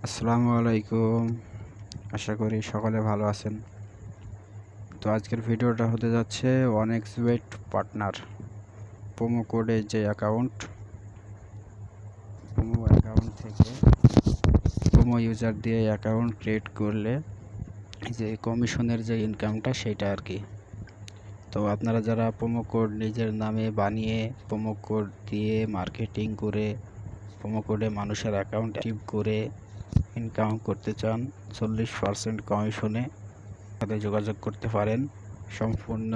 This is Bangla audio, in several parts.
আসসালামু আলাইকুম। আশা করি সকলে ভালো আছেন। তো আজকের ভিডিওটা হতে যাচ্ছে OneXBet পার্টনার প্রোমো কোডে যে প্রোমো অ্যাকাউন্ট থেকে প্রোমো ইউজার দিয়ে অ্যাকাউন্ট ক্রিয়েট করলে যে কমিশনের যে ইনকামটা সেটা আর কি। তো আপনারা যারা প্রোমো কোড নিজের নামে বানিয়ে প্রোমো কোড দিয়ে মার্কেটিং করে প্রোমো কোডে মানুষের অ্যাকাউন্ট অ্যাক্টিভ করে ইনকাম করতে চান 40% কমিশনে, সাথে যোগাযোগ করতে পারেন। সম্পূর্ণ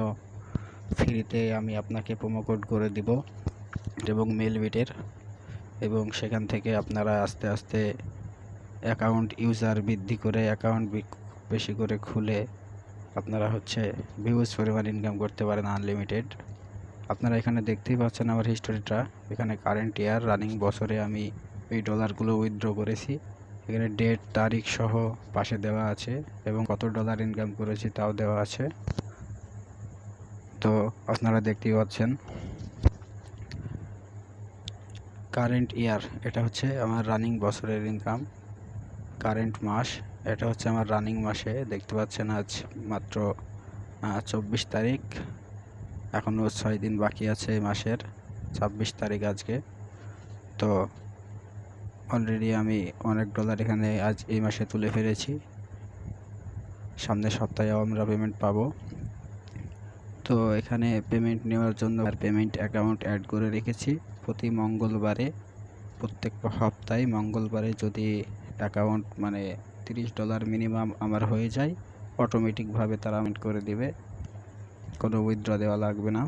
ফ্রিতে আমি আপনাকে প্রোমো কোড করে দিব এবং মেলবিটের, এবং সেখান থেকে আপনারা আস্তে আস্তে অ্যাকাউন্ট ইউজার বৃদ্ধি করে অ্যাকাউন্ট বেশি করে খুলে আপনারা হিউজ পরিমাণ ইনকাম করতে পারেন আনলিমিটেড। আপনারা এখানে দেখতেই পাচ্ছেন আমার হিস্টোরিটা। এখানে কারেন্ট ইয়ার রানিং বছরে আমি এই ডলারগুলো উইথড্র করেছি। এখানে ডেট তারিখ সহ পাশে দেওয়া আছে এবং কত ডলার ইনকাম করেছি তাও দেওয়া আছে। তো আপনারা দেখতেই পাচ্ছেন কারেন্ট ইয়ার, এটা হচ্ছে আমার রানিং বছরের ইনকাম। কারেন্ট মাস, এটা হচ্ছে আমার রানিং মাসে। দেখতে পাচ্ছেন আজ মাত্র 24 তারিখ, এখনও 6 দিন বাকি আছে এই মাসের। 26 তারিখ আজকে। তো অলরেডি আমি অনেক ডলার এখানে আজ এই মাসে তুলে ফেলেছি। সামনের সপ্তাহে আমরা পেমেন্ট পাবো। তো এখানে পেমেন্ট নেওয়ার জন্য পেমেন্ট অ্যাকাউন্ট অ্যাড করে রেখেছি। প্রতি মঙ্গলবারে, প্রত্যেক সপ্তাহে মঙ্গলবারে যদি অ্যাকাউন্ট $30 মিনিমাম আমার হয়ে যায়, অটোমেটিকভাবে তারা পেমেন্ট করে দিবে, কোনো উইথড্র দেওয়া লাগবে না।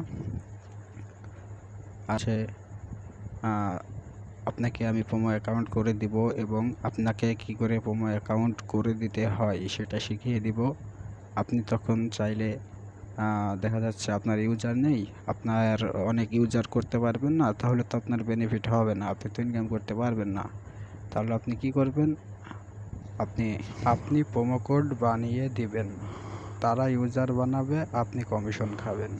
আপনাকে আমি প্রোমো অ্যাকাউন্ট করে দিব এবং আপনাকে কি করে প্রোমো অ্যাকাউন্ট করে দিতে হয় সেটা শিখিয়ে দিব। আপনি তখন চাইলে দেখা যাচ্ছে আপনার ইউজার নেই, আপনার অনেক ইউজার করতে পারবেন না, তাহলে তো আপনার বেনিফিট হবে না, আপনি তো ইনকাম করতে পারবেন না। তাহলে আপনি কি করবেন? আপনি প্রোমো কোড বানিয়ে দিবেন, তারা ইউজার বানাবে, আপনি কমিশন খাবেন।